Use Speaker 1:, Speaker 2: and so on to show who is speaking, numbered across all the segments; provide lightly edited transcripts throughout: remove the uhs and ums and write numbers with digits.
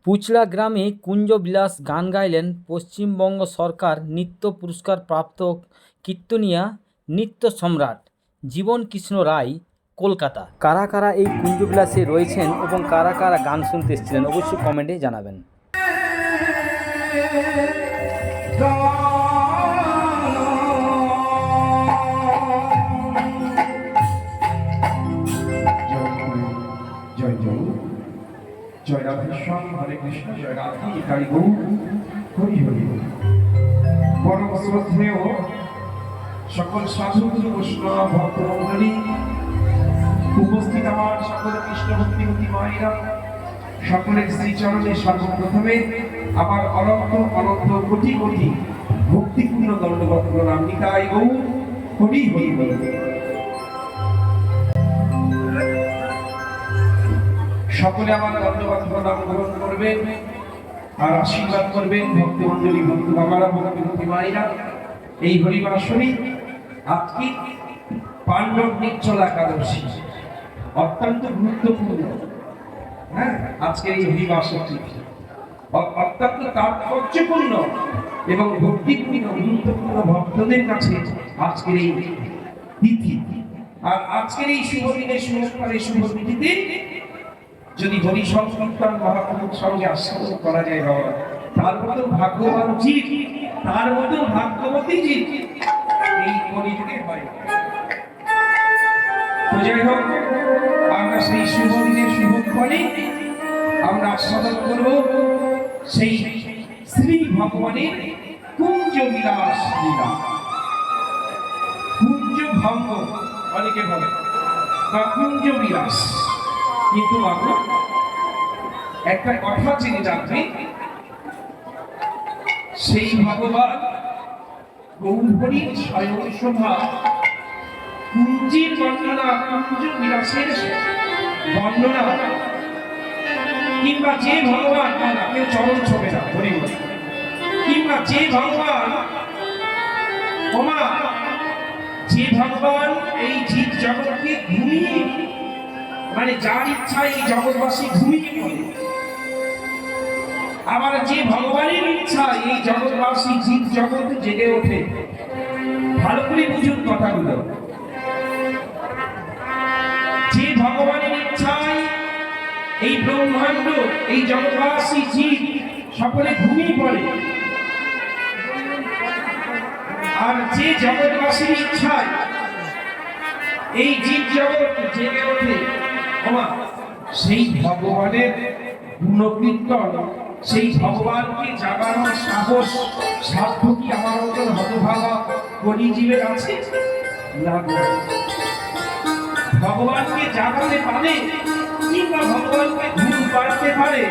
Speaker 1: পুচলা গ্রামে কুঞ্জবিলাস গান গাইলেন পশ্চিমবঙ্গ সরকার নৃত্য পুরস্কার প্রাপ্ত কীর্তনিয়া নৃত্য সম্রাট জীবন কৃষ্ণ রায়, কলকাতা। কারা কারা এই কুঞ্জবিলাসে রয়েছেন এবং কারা কারা গান শুনতে এসেছিলেন অবশ্যই কমেন্টে জানাবেন।
Speaker 2: জয় জয় জয় রাধেশ্যাম, হরে কৃষ্ণ, জয় রাধে কালী গৌ, হরি হরি। পরম শ্রদ্ধেয় সকল সাধু বৈষ্ণব ভক্তমণ্ডলী, উপস্থিত আমার সকল কৃষ্ণ ভক্তিমতী মায়েরা, সকলের শ্রীচরণে সর্বপ্রথমে আমার অনন্ত অনন্ত কোটি কোটি ভক্তিপূর্ণ দণ্ডবত প্রণাম। নিতাই গৌ, হরি হরি হরি। সকলে আমার দণ্ডবত প্রণাম গ্রহণ করবেন আর আশীর্বাদ করবেন ভক্তমণ্ডলী, ভক্ত বাবারা, ভক্তিমতী মায়েরা। এই হরিবাসনী আজকে পাণ্ডব নিশ্চল একাদশী, অত্যন্ত গুরুত্বপূর্ণ। হ্যাঁ, আজকের এই হরিবাসনী অত্যন্ত তাৎপর্যপূর্ণ এবং ভক্তিপূর্ণ গুরুত্বপূর্ণ ভক্তদের কাছে আজকের এই তিথি। আর আজকের এই শুভ দিনে, শুভকালে, শুভ তিথিতে যদি হরি সংকীর্তন মহাপ্রভুর সঙ্গে আস্বাদন করা যায় বাবা, তার মতো ভাগ্যবান জীব, তার মতো ভাগ্যবতী জীব এই কলিযুগে হয়। তো যাই হোক, আমরা সেই শুভ দিনের শুভক্ষণে আমরা আস্বাদন করব সেই শ্রী ভগবানের কুঞ্জ বিলাস লীলা। কুঞ্জ ভঙ্গ অনেকে বলে বা কুঞ্জ বিলাস, কিন্তু বাবু একটা কথা জেনে রাখবে, সেই ভগবান গৌরহরির স্বয়ং শোভা কুঞ্জের বর্ণনা, কুঞ্জ বিলাসের বর্ণনা, কিংবা যে ভগবান কেউ চরণ ছোবে না হরি বলে, কিংবা যে ভগবান ওমা, যে ভগবান এই জীব জগৎকে ঘুমিয়ে, মানে যার ইচ্ছা এই জগৎবাসী ঘুমিয়ে পড়ে, আবার যে ভগবানের ইচ্ছা এই জগৎবাসী জীব জগৎ জেগে ওঠে। ভালো করে বুঝুন কথাগুলো। যে ভগবানের ইচ্ছায় এই ব্রহ্মাণ্ড, এই জগৎবাসী জীব সকলে ঘুমিয়ে পড়ে, আর যে জগৎবাসীর ইচ্ছায় এই জীব জগৎ জেগে ওঠে, সেই ভগবানের গুণকীর্তন, সেই ভগবানকে জাগানোর সাহস, সাধ্য কি আমার মতন হতভাগা কলিজীবের আছে? না। ভগবানকে জাগাতে পারে কিংবা ভগবানকে ঘুম পাড়াতে পারে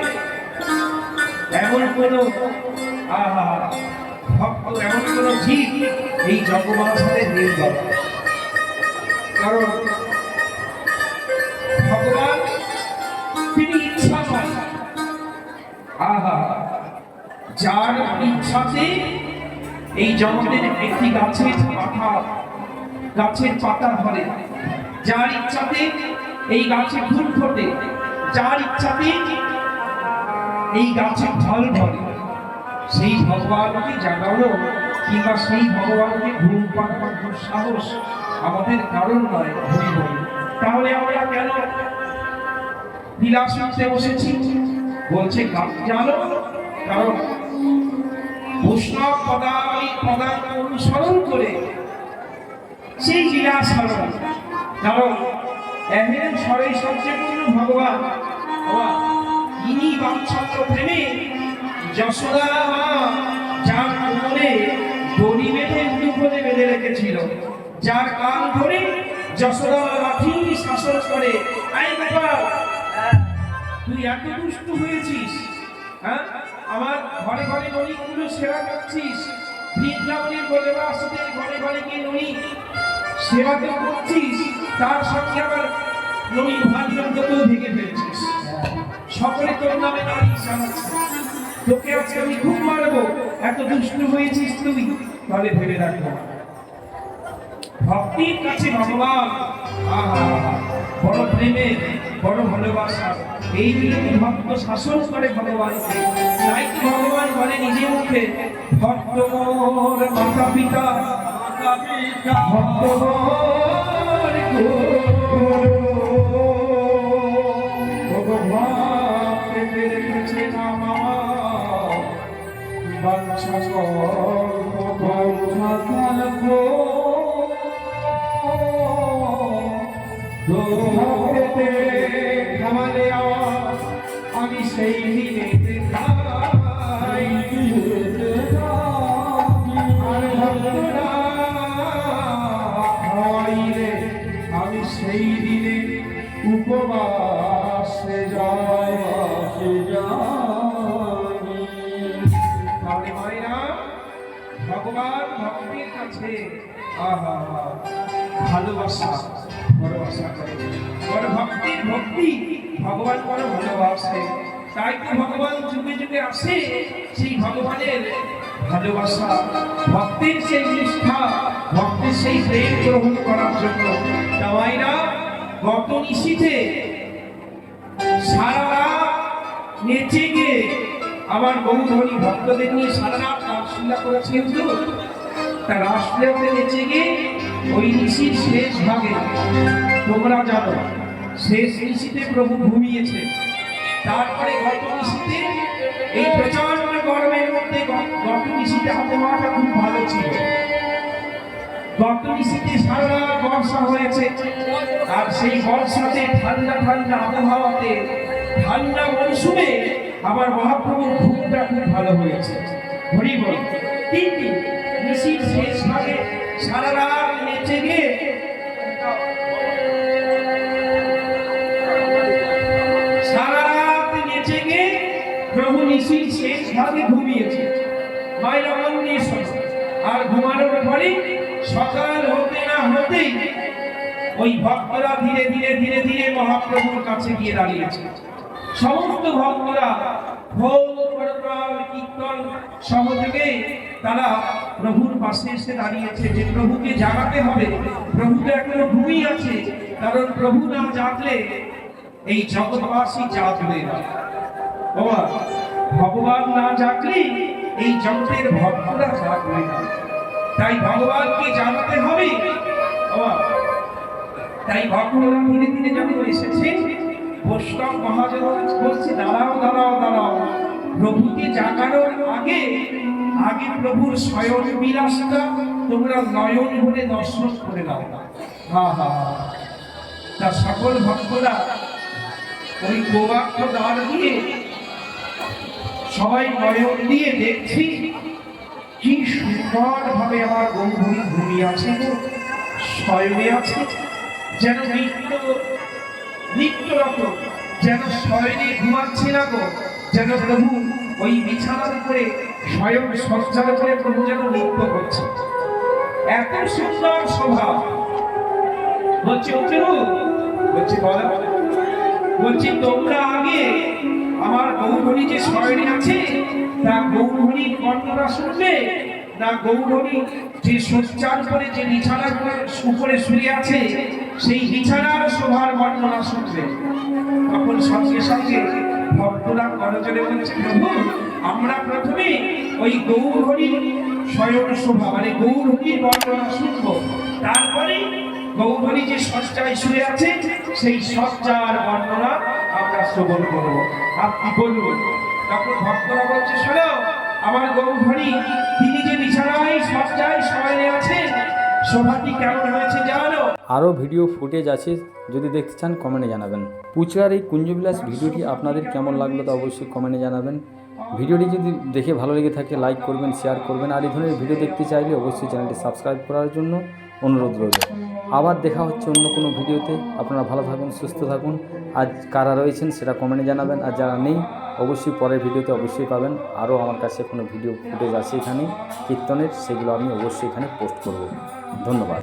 Speaker 2: এমন কোন ভক্ত, এমন কোন জীব এই জগৎ সাথে নেই। কারণ ভগবান তিনি ইচ্ছা পান, যার ইচ্ছাতে এই জগতের একটি গাছের পাতা ধরে, যার ইচ্ছাতে এই গাছে ফুল ফোটে, যার ইচ্ছাতে এই গাছে ফল ধরে, সেই ভগবানকে জাগানো কিংবা সেই ভগবানকে ঘুম পাড়াবার সাহস আমাদের কারণ নয়। হরি বলি। তাহলে আমরা কেন বিলাস শুনতে বসেছি? বলছে জানো, কারণ বৈষ্ণব পদাঙ্ক অনুসরণ করে সেই লীলা স্মরণ। কারণ এহেন স্বরে সবচেয়ে ভগবান ইনি বাঞ্ছাত্র প্রেমে যশোদা মা যার কোমরে দড়ি বেঁধে উলুখনে বেঁধে রেখেছিল, যার কান ধরে যশোদা লাঠি শাসন করে, আই বাবা তুই এত দুষ্ট হয়েছিস, হ্যাঁ, আমার ঘরে ঘরে ননিগুলো সেবা করছিস, বৃন্দাবনের বনবাসীদের ঘরে ঘরে গিয়ে ননি সেবা করছিস, তার সঙ্গে আবার ননি ভাগ্যকেও ভেঙে ফেলছিস, সকলে তোর নামে নারী জানাচ্ছে, তোকে আজকে আমি খুব মারবো, এত দুষ্ট হয়েছিস তুই। তাহলে ভেবে রাখবো ভক্তির কাছে ভগবান বড় প্রেমে বড় ভালোবাসা। এই বিরোধী ভক্ত শাসন করে ভগবানকে। তাই তো ভগবান বলে নিজে মুখে, ভক্ত মোর মাতা পিতা, ভক্ত মোর গুরু। ভগবান পেতে রেখেছে নাম আমার, বাঞ্ছা কল্প ভক্তেতে খামালে আমি সেই দিনে খাই। আর ভক্তরা খাওয়াইলে আমি সেই দিনে উপবাসে যাই। তাহলে মায়েরা ভগবান ভক্তের কাছে আহা ভালোবাসা, ভালোবাসা করে, বড় ভক্তির ভক্তি, ভগবান বড় ভালোবাসে। তাই তো ভগবান যুগে যুগে আসে সেই ভগবানের ভালোবাসা, ভক্তের সেই নিষ্ঠা, ভক্তের সেই প্রেম গ্রহণ করার জন্য। তাইরা গত নিশীথে সারা রাত নেচে গিয়ে আমার গৌরহরি ভক্তদের নিয়ে সারা রাত রাসলীলা করেছেন। তো তা রাসলীলাতে নেচে গিয়ে ওই নিশীর শেষ ভাগে তোমরা জানো শেষ নিশীতে প্রভু ঘুমিয়েছে। তারপরে গত নিশীতে এই প্রচন্ড গরমের মধ্যে গত নিশীতে আবহাওয়াটা খুব ভালো ছিল। গত নিশীতে সারা রাত বর্ষা হয়েছে, আর সেই বর্ষাতে ঠান্ডা ঠান্ডা আবহাওয়াতে ঠান্ডা মৌসুমে আমার মহাপ্রভুর ঘুমটা খুব ভালো হয়েছে। হরি বল। কিন্তু নিশীর শেষ ভাগে সারা রাত নেচে গিয়ে সারা রাত নেচে গিয়ে প্রভু নিশীর শেষ ভাগে ঘুমিয়েছে। মায়ের অমন্যে আর ঘুমানোর পরে সকাল হতে না হতেই ওই ভক্তরা ধীরে ধীরে ধীরে ধীরে মহাপ্রভুর কাছে গিয়ে দাঁড়িয়েছে। সমস্ত ভক্তরা ঢোল করতাল কীর্তন সহযোগে তারা প্রভুর পাশে এসে দাঁড়িয়েছে যে প্রভুকে জাগাতে হবে। প্রভু তো এখনো ঘুমিয়ে আছে, কারণ প্রভু না জাগলে এই জগৎবাসী জাগবে না। বাবা, ভগবান না জাগলে এই জগতের ভক্তরা জাগবে না। তাই ভগবানকে জানাতে হবে। বাবা, তাই ভক্তরা ধীরে ধীরে যখন এসেছে, বৈষ্ণব মহাজন বলছে দাঁড়াও দাঁড়াও দাঁড়াও, প্রভুকে জাগানোর আগে আগে প্রভুর শয়ন বিলাসটা তোমরা নয়ন ভরে দর্শন করে নাও। হা হা, তা সকল ভক্তরা ওই গোবাক্ষ দ্বার দিয়ে সবাই নয়ন দিয়ে দেখছি কি সুন্দর ভাবে আমার গৌরী ঘুমিয়ে আছে, শয়নে আছে, যেন নিত্যরত, যেন শয়নে ঘুমাচ্ছে না গো, যেন প্রভু ওই বিছানার উপরে স্বয়ং সজ্জার করে প্রভু যেন নৃত্য করছে। এত সুন্দর স্বভাব। বলছে বলছে বলা, বলছি তোমরা আগে আমার গৌরহরি যে শয়নে আছে তা গৌরহরির বর্ণনা শুনবে, না গৌরহরি যে সজ্জার করে যে বিছানার উপরে শুয়ে আছে সেই বিছানার শোভার বর্ণনা শুনবে? তখন সঙ্গে সঙ্গে ভক্তরা করজোড়ে বলছে প্রভু, আমরা প্রথমে ওই গৌরহরির শয়ন শোভা মানে গৌরহরির বর্ণনা শুনবো, তারপরে গৌরহরি যে সজ্জায় শুয়ে আছে সেই সজ্জার বর্ণনা আমরা শ্রবণ করবো। আপনি বলবেন। তখন ভক্তরা বলছে শোনো, আমার গৌরহরি তিনি যে বিছানায় সজ্জায় শয়নে আছেন, শোভাটি কেমন হয়েছে জানো?
Speaker 1: আরও ভিডিও ফুটেজ আছে, যদি দেখতে চান কমেন্টে জানাবেন। পুচকার এই কুঞ্জবিলাস ভিডিওটি আপনাদের কেমন লাগলো তা অবশ্যই কমেন্টে জানাবেন। ভিডিওটি যদি দেখে ভালো লেগে থাকে লাইক করবেন, শেয়ার করবেন, আর এই ধরনের ভিডিও দেখতে চাইলে অবশ্যই চ্যানেলটি সাবস্ক্রাইব করার জন্য অনুরোধ রইল। আবার দেখা হচ্ছে অন্য কোনো ভিডিওতে। আপনারা ভালো থাকুন, সুস্থ থাকুন। আজ কারা রয়েছেন সেটা কমেন্টে জানাবেন, আর যারা নেই অবশ্যই পরের ভিডিওতে অবশ্যই পাবেন। আরও আমার কাছে কোনো ভিডিও ফুটেজ আছে এখানে কীর্তনের, সেগুলো আমি অবশ্যই এখানে পোস্ট করব। ধন্যবাদ।